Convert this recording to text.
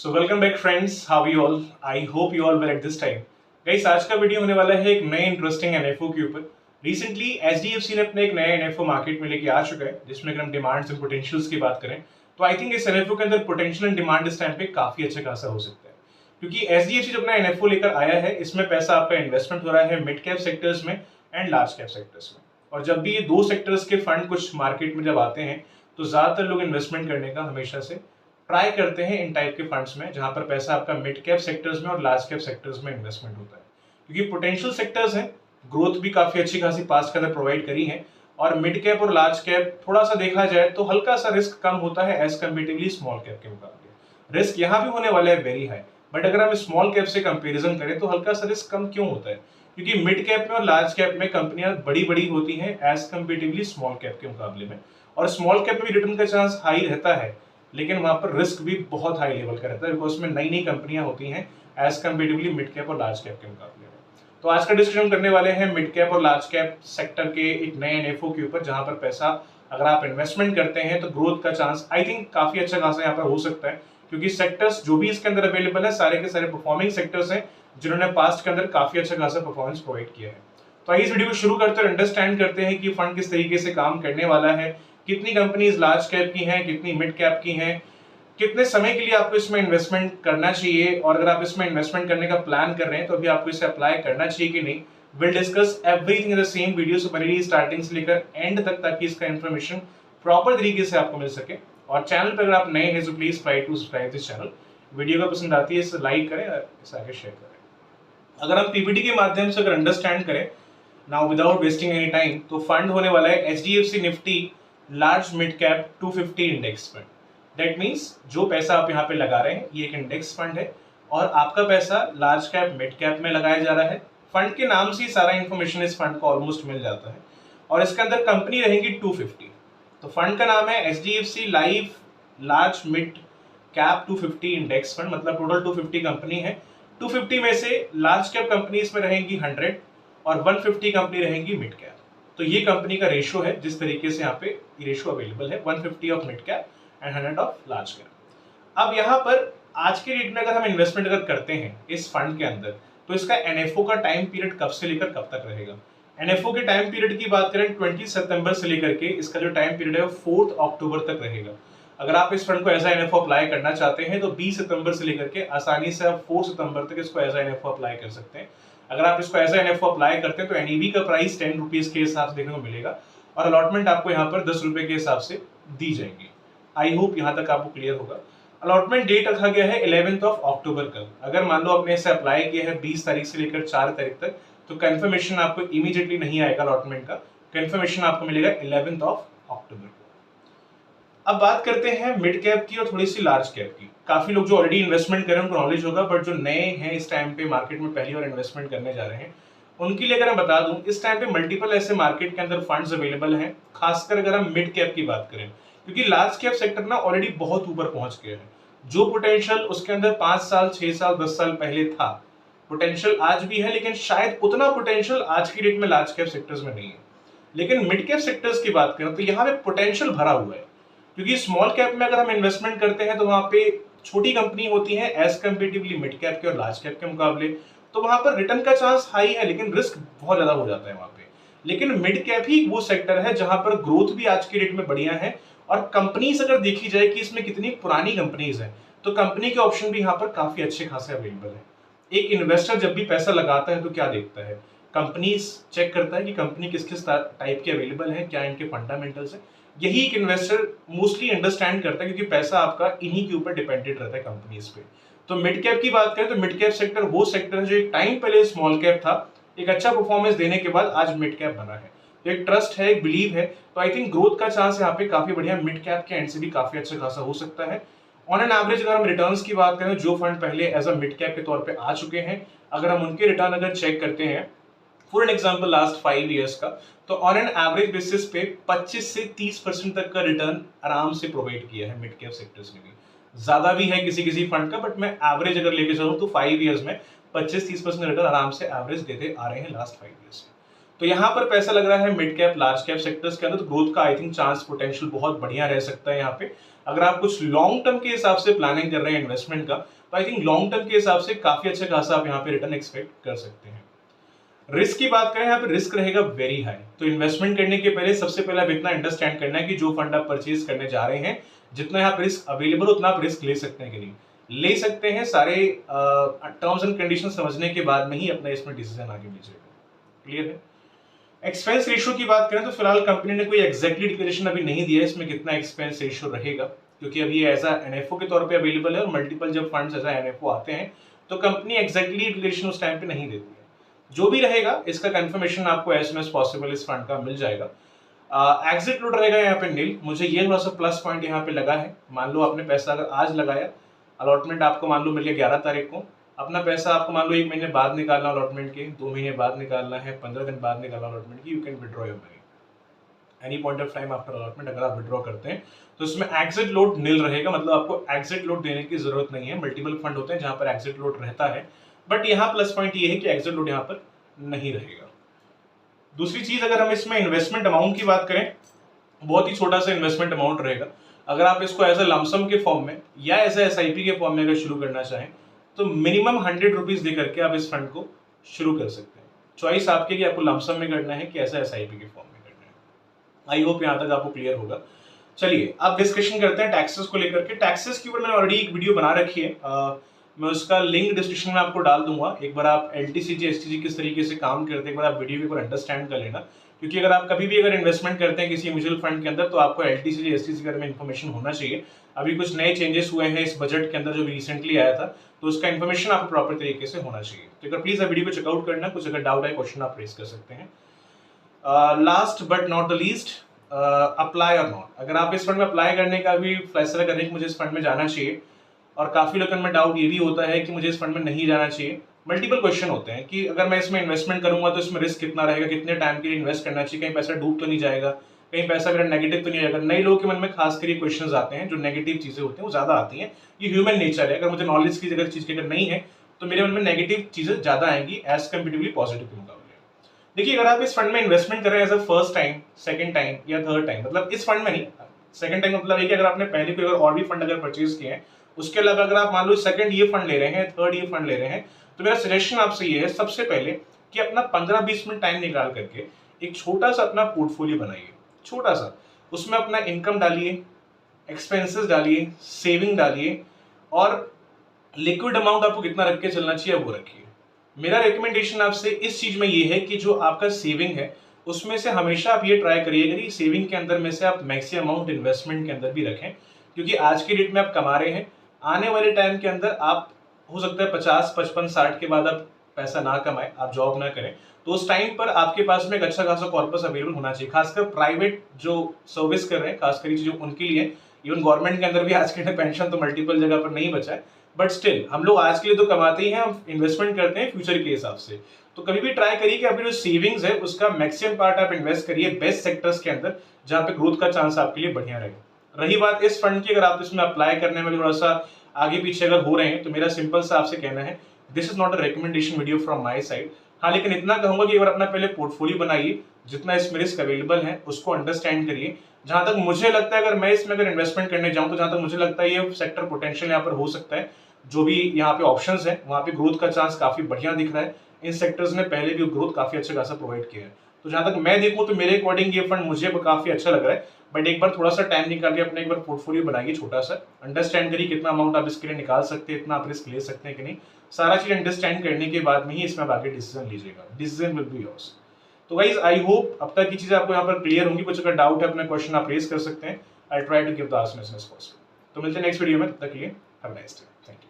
So welcome back friends, how you all? I hope you all well at this time. Guys, आज का video होने वाला है एक नए इंटरेस्टिंग एनएफओ के ऊपर। रिसेंटली एचडीएफसी ने अपने एक नया एनएफओ मार्केट में लेके आ चुका है, जिसमें अगर हम डिमांड्स एंड पोटेंशियल्स की बात करें तो आई थिंक इस एनएफओ के अंदर पोटेंशियल एंड डिमांड इस टाइम पे काफी अच्छा खासा हो सकता है, क्योंकि एचडीएफसी जो अपना एनएफओ लेकर आया है इसमें पैसा आपका इन्वेस्टमेंट हो रहा है मिड कैप सेक्टर्स में एंड लार्ज कैप सेक्टर्स में। और जब भी ये दो सेक्टर्स के फंड कुछ मार्केट में जब आते हैं तो ज्यादातर लोग इन्वेस्टमेंट करने का हमेशा से ट्राई करते हैं इन टाइप के फंड्स में, जहां पर पैसा आपका मिड कैप सेक्टर्स में और लार्ज कैप सेक्टर्स में इन्वेस्टमेंट होता है, क्योंकि पोटेंशियल सेक्टर्स हैं, ग्रोथ भी काफी अच्छी खासी पास्ट के अंदर प्रोवाइड करी है। और मिड कैप और लार्ज कैप थोड़ा सा देखा जाए तो हल्का सा रिस्क कम होता है एज कम्पेरेटिवली स्मॉल कैप के मुकाबले। रिस्क यहाँ भी होने वाला है वेरी हाई, बट अगर हम स्मॉल कैप से कंपेरिजन करें तो हल्का सा रिस्क कम क्यों होता है? क्योंकि मिड कैप में और लार्ज कैप में कंपनियां बड़ी बड़ी होती हैं एज कम्पेरेटिवली स्मॉल कैप के मुकाबले में, और स्मॉल कैप में रिटर्न का चांस हाई रहता है, लेकिन वहां पर रिस्क भी बहुत हाई लेवल का रहता है, बिकॉज उसमें नई नई कंपनियां होती हैं एज कम्पेरेटिवली मिड कैप और लार्ज कैप के मुकाबले में। तो आज का डिस्कशन करने वाले हैं मिड कैप और लार्ज कैप सेक्टर के एक नए एनएफओ के ऊपर, जहां पर पैसा अगर आप इन्वेस्टमेंट करते हैं तो ग्रोथ का चांस आई थिंक काफी अच्छा खासा यहाँ पर हो सकता है, क्योंकि सेक्टर्स जो भी इसके अंदर अवेलेबल है सारे के सारे परफॉर्मिंग सेक्टर्स हैं जिन्होंने पास्ट के अंदर काफी अच्छा खासा परफॉर्मेंस प्रोवाइड किया है। तो आइए इस वीडियो को शुरू करते हैं, अंडरस्टैंड करते हैं कि फंड किस तरीके से काम करने वाला है, कितनी कंपनीज लार्ज कैप की हैं, कितनी मिड कैप की हैं, कितने समय के लिए आपको इसमें इन्वेस्टमेंट करना चाहिए, और अगर आप इसमें इन्वेस्टमेंट करने का प्लान कर रहे हैं तो अभी आपको इसे अप्लाई करना चाहिए कि नहीं। Will discuss everything in the same video, so बनी रहिए स्टार्टिंग से लेकर एंड तक, ताकि इसका इन्फॉर्मेशन प्रॉपर तरीके से आपको मिल सके। और चैनल पर अगर आप नए हैं तो please try to subscribe this channel. Video का पसंद आती है इसे लाइक करें और इसे आगे शेयर करें। अगर हम पीपीटी के माध्यम से अगर अंडरस्टैंड करें now without wasting any time, तो फंड होने वाला है HDFC Nifty large mid cap 250 index fund. That means जो पैसा आप यहाँ पे लगा रहे हैं ये एक इंडेक्स फंड है, और आपका पैसा लार्ज कैप मिड कैप में लगाया जा रहा है। फंड के नाम से ही सारा इंफॉर्मेशन इस फंड को ऑलमोस्ट मिल जाता है, और इसके अंदर कंपनी रहेंगी 250। तो फंड का नाम है HDFC life large mid cap 250 index fund, मतलब टोटल 250 कंपनी है। 250 में से लार्ज कैप कंपनी इसमें रहेंगी 100 और 150 कंपनी रहेंगी मिड कैप। तो ये कंपनी का रेशियो है, जिस तरीके से यहाँ पे रेशियो अवेलेबल है, 150 of mid cap and 100 of large cap. अब यहाँ पर आज के डेट में अगर हम इन्वेस्टमेंट अगर करते हैं इस फंड के अंदर, तो इसका एनएफओ का टाइम पीरियड कब से लेकर कब तक रहेगा? एनएफओ के टाइम पीरियड की बात करें 20 सितंबर से लेकर के इसका जो टाइम पीरियड है वो 4 अक्टूबर तक रहेगा। अगर आप इस फंड को एज एनएफओ अप्लाई करना चाहते हैं तो 20 सितंबर से लेकर के आसानी से आप 4 सितंबर तक इसको एज एनएफओ अप्लाई कर सकते हैं। अगर आप इसको एज एनएफओ अप्लाई करते हैं तो एनईवी का प्राइस 10 रुपीज के हिसाब से देखने को मिलेगा, और अलॉटमेंट आपको यहाँ पर 10 रुपए के हिसाब से दी जाएंगी। आई होप यहाँ तक आपको क्लियर होगा। अलॉटमेंट डेट रखा गया है 11 अक्टूबर का। अगर मान लो आपने इसे अप्लाई किया है 20 तारीख से लेकर 4 तारीख तक, तो कंफर्मेशन आपको इमीडिएटली नहीं आएगा अलॉटमेंट का, कंफर्मेशन आपको मिलेगा 11 अक्टूबर को। अब बात करते हैं मिड कैप की और थोड़ी सी लार्ज कैप की। काफी लोग जो ऑलरेडी इन्वेस्टमेंट कर रहे हैं उनको नॉलेज होगा, बट जो नए हैं इस टाइम पे मार्केट में पहली बार इन्वेस्टमेंट करने जा रहे हैं, उनके लिए अगर मैं बता दूं, इस टाइम पे मल्टीपल ऐसे मार्केट के अंदर फंड्स अवेलेबल हैं, खासकर अगर हम मिड कैप की बात करें, क्योंकि लार्ज कैप सेक्टर ना ऑलरेडी बहुत ऊपर पहुंच गया है। जो पोटेंशियल उसके अंदर 5 साल 6 साल 10 साल पहले था, पोटेंशियल आज भी है, लेकिन शायद उतना पोटेंशियल आज की डेट में लार्ज कैप सेक्टर्स में नहीं है। लेकिन मिड कैप सेक्टर्स की बात करें तो यहाँ पे पोटेंशियल भरा हुआ है, क्योंकि स्मॉल कैप में अगर हम इन्वेस्टमेंट करते हैं तो वहां पे छोटी कंपनी होती है एज कंपेरेटिवली मिड कैप के और लार्ज कैप के मुकाबले, तो वहां पर रिटर्न का चांस हाई है, लेकिन रिस्क बहुत ज्यादा हो जाता है वहां पे। लेकिन मिड कैप ही वो सेक्टर है जहां पर ग्रोथ भी आज के डेट में बढ़िया है, और कंपनीज अगर देखी जाए कि इसमें कितनी पुरानी कंपनीज है, तो कंपनी के ऑप्शन भी यहाँ पर काफी अच्छे खासे अवेलेबल है। एक इन्वेस्टर जब भी पैसा लगाता है तो क्या देखता है? कंपनीज चेक करता है कि कंपनी किस किस टाइप के अवेलेबल है, क्या इनके फंडामेंटल्स है। यही एक इन्वेस्टर मोस्टली अंडरस्टैंड करता है, क्योंकि पैसा आपका इन्हीं के ऊपर डिपेंडेंट रहता है कंपनीज पे। तो मिड कैप की बात करें तो मिड कैप सेक्टर वो सेक्टर है जो एक टाइम पहले स्मॉल कैप था, एक अच्छा परफॉर्मेंस देने के बाद आज मिड कैप बना है। एक ट्रस्ट है, एक बिलीव है, तो आई थिंक ग्रोथ का चांस यहाँ पे काफी बढ़िया मिड कैप के एंड से भी काफी अच्छा खासा हो सकता है। ऑन एन एवरेज अगर हम रिटर्न्स की बात करें, जो फंड पहले एज अ मिड कैप के तौर पे आ चुके हैं, अगर हम उनके रिटर्न अगर चेक करते हैं for an example last 5 years का, तो ऑन एन एवरेज बेसिस पे 25 से 30% तक का रिटर्न आराम से प्रोवाइड किया है मिड कैप सेक्टर्स ने भी। ज्यादा भी है किसी किसी फंड का, बट मैं एवरेज अगर लेके चलूं तो 5 इयर्स में 25-30% रिटर्न आराम से एवरेज देते आ रहे हैं लास्ट 5 इयर्स में। तो यहाँ पर पैसा लग रहा है mid cap large cap sectors के अंदर, तो ग्रोथ का आई थिंक चांस पोटेंशियल बहुत बढ़िया रह सकता है यहाँ पे। अगर आप कुछ लॉन्ग टर्म के हिसाब से प्लानिंग कर रहे हैं इन्वेस्टमेंट का, तो आई थिंक लॉन्ग टर्म के हिसाब से काफी अच्छा खासा आप यहाँ पे रिटर्न एक्सपेक्ट कर सकते हैं। रिस्क की बात करें, यहाँ पे रिस्क रहेगा वेरी हाई। तो इन्वेस्टमेंट करने के पहले सबसे पहले आप इतना अंडरस्टैंड करना है कि जो फंड आप परचेज करने जा रहे हैं, जितना यहाँ पे रिस्क अवेलेबल उतना आप रिस्क ले सकते हैं कि नहीं ले सकते हैं। सारे टर्म्स एंड कंडीशन समझने के बाद में ही अपना इसमें डिसीजन आगे लीजिएगा। क्लियर है? एक्सपेंस रेशियो की बात करें तो फिलहाल कंपनी ने कोई एग्जैक्टली डिक्लेरेशन अभी नहीं दिया है इसमें कितना एक्सपेंस रेशियो रहेगा, क्योंकि अभी ये एज एनएफओ के तौर पे अवेलेबल है और मल्टीपल जब फंड्स एज एनएफओ आते हैं तो कंपनी एग्जैक्टली डिक्लेरेशन उस टाइम पे नहीं देती है। जो भी रहेगा इसका कंफर्मेशन आपको एज सुन एज पॉसिबल इस फंड का मिल जाएगा। एग्जिट लोड रहेगा यहाँ पे नील। मुझे ये थोड़ा सा प्लस पॉइंट यहाँ पे लगा है। मान लो आपने पैसा अगर आज लगाया, अलॉटमेंट आपको मान लो मिल गया 11 तारीख को, अपना पैसा आपको मान लो 1 महीने बाद निकालना अलॉटमेंट के, 2 महीने बाद निकालना है, 15 दिन बाद निकालना अलॉटमेंट की, you can withdraw your money any point of time after allotment. अगर आप विड्रॉ करते हैं तो इसमें एग्जिट लोड नील रहेगा, मतलब आपको एग्जिट लोड देने की जरूरत नहीं है। मल्टीपल फंड होते हैं जहां पर एग्जिट लोड रहता है, बट यहाँ प्लस पॉइंट ये है कि एग्जिट लोड यहाँ पर नहीं रहेगा। दूसरी चीज, अगर हम इसमें इन्वेस्टमेंट अमाउंट की बात करें, बहुत ही छोटा सा इन्वेस्टमेंट अमाउंट रहेगा। अगर आप इसको एज ए लमसम के फॉर्म में या एज ए एसआईपी के फॉर्म में अगर शुरू करना चाहें तो मिनिमम 100 रुपीज दे करके आप इस फंड को शुरू कर सकते हैं। चॉइस आपके कि आपको लमसम में करना है कि ऐसा एसआईपी के फॉर्म में करना है। आई होप यहाँ तक आपको क्लियर होगा। चलिए अब डिस्कशन करते हैं टैक्सेस को लेकर के। टैक्सेस के ऊपर मैंने ऑलरेडी एक वीडियो बना रखी है, मैं उसका लिंक डिस्क्रिप्शन में आपको डाल दूंगा। एक बार आप एलटीसीजी एसटीजी किस तरीके से काम करते हैं एक बार आप वीडियो के ऊपर अंडरस्टैंड कर लेना, क्योंकि अगर आप कभी भी अगर इन्वेस्टमेंट करते हैं किसी म्यूचुअल फंड के अंदर तो आपको एलटीसीजी एसटीसी के बारे में इन्फॉर्मेशन होना चाहिए। अभी कुछ नए चेंजेस हुए हैं इस बजट के अंदर जो भी रिसेंटली आया था, तो उसका इन्फॉर्मेशन आपको प्रॉपर तरीके से होना चाहिए। तो एक बार प्लीज वीडियो को चेकआउट करना, कुछ अगर डाउट है क्वेश्चन आप रेज कर सकते हैं। Last but not the least, apply और नॉट। अगर आप इस फंड में अप्लाई करने का भी फैसला करें कि मुझे इस फंड में जाना चाहिए, और काफी लोगों में डाउट ये भी होता है कि मुझे इस फंड में नहीं जाना चाहिए। मल्टीपल क्वेश्चन होते हैं कि अगर मैं इसमें इन्वेस्टमेंट करूंगा तो इसमें रिस्क कितना रहेगा, कितने टाइम के लिए इन्वेस्ट करना चाहिए, कहीं पैसा डूब तो नहीं जाएगा, कहीं पैसा मेरा नेगेटिव तो नहीं आएगा। नए लोगों के मन में खास करके क्वेश्चन आते हैं, जो नेगेटिव चीजें होती हैं वो ज्यादा आती हैं। ये ह्यूमन नेचर है। अगर मुझे नॉलेज की अगर चीज की अगर नहीं है तो मेरे मन में नेगेटिव चीजें ज्यादा आएंगी एज कम्पेटिवली पॉजिटिव के मुकाबले। देखिए, अगर आप इस फंड में इन्वेस्टमेंट कर रहे हैं as a first time, second time या थर्ड टाइम, मतलब इस फंड में नहीं, सेकंड टाइम मतलब है कि अगर आपने पहले कोई और भी फंड अगर परचेज किए हैं, उसके अलावा अगर आप मान लो सेकंड ये फंड ले रहे हैं, थर्ड ये फंड ले रहे हैं, तो मेरा सजेशन आपसे ये है सबसे पहले कि अपना 15-20 मिनट टाइम निकाल करके एक छोटा सा अपना पोर्टफोलियो बनाइए। छोटा सा, उसमें अपना इनकम डालिए, एक्सपेंसेस डालिए, सेविंग डालिए, और लिक्विड अमाउंट आपको कितना रख के चलना चाहिए वो रखिए। मेरा रिकमेंडेशन आपसे इस चीज में ये है कि जो आपका सेविंग है उसमें से हमेशा आप ये ट्राई करिएगा कि सेविंग के अंदर में से आप मैक्सिमम अमाउंट इन्वेस्टमेंट के अंदर भी रखें, क्योंकि आज के डेट में आप कमा रहे हैं, आने वाले टाइम के अंदर आप हो सकता है 50, 55, 60 के बाद आप पैसा ना कमाए, आप जॉब ना करें, तो उस टाइम पर आपके पास में एक अच्छा खासा कॉर्पस अवेलेबल होना चाहिए। खासकर प्राइवेट जो सर्विस कर रहे हैं, खासकर जो उनके लिए, इवन गवर्नमेंट के अंदर भी आज के पेंशन तो मल्टीपल जगह पर नहीं बचा है, बट स्टिल हम लोग आज के लिए तो कमाते ही हैं, हम इन्वेस्टमेंट करते हैं फ्यूचर के हिसाब से। तो कभी भी ट्राई करिए कि अभी जो सेविंग्स है उसका मैक्सिमम पार्ट आप इन्वेस्ट करिए बेस्ट सेक्टर्स के अंदर जहां पे ग्रोथ का चांस आपके लिए बढ़िया रहे। रही बात इस फंड की, अगर आप इसमें अप्लाई करने में थोड़ा सा आगे पीछे अगर हो रहे हैं तो मेरा सिंपल सा आपसे कहना है, this is not a recommendation video from my side. हाँ, लेकिन इतना कहूंगा कि एक बार अपना पहले पोर्टफोलियो बनाइए, जितना इसमें रिस्क अवेलेबल है उसको अंडरस्टैंड करिए। जहां तक मुझे लगता है अगर मैं इसमें अगर इन्वेस्टमेंट करने जाऊं तो जहां तक मुझे लगता है ये सेक्टर पोटेंशियल यहाँ पर हो सकता है, जो भी यहाँ पे ऑप्शंस है वहां पे ग्रोथ का चांस काफी बढ़िया दिख रहा है। इन सेक्टर्स ने पहले भी ग्रोथ काफी अच्छा खासा प्रोवाइड किया है, तो जहां तक मैं देखूं तो मेरे अकॉर्डिंग ये फंड मुझे काफी अच्छा लग रहा है। बट एक बार थोड़ा सा टाइम निकाल के अपने एक बार पोर्टफोलियो बनाइए छोटा सा, अंडरस्टैंड करिए कितना अमाउंट आप इसके लिए निकाल सकते हैं, इतना आप रिस्क ले सकते हैं कि नहीं। सारा चीज अंडरस्टैंड करने के बाद में ही इसमें आप आगे डिसीजन लीजिएगा। Decision will be yours. तो गाइज, आई होप अब तक की चीजें आपको यहाँ पर क्लियर होंगी। कुछ अगर डाउट है अपना क्वेश्चन आप रेज कर सकते हैं। I try to give the answer as soon as possible. तो मिलते हैं नेक्स्ट वीडियो में, तब तक के लिए have a nice day. Thank you.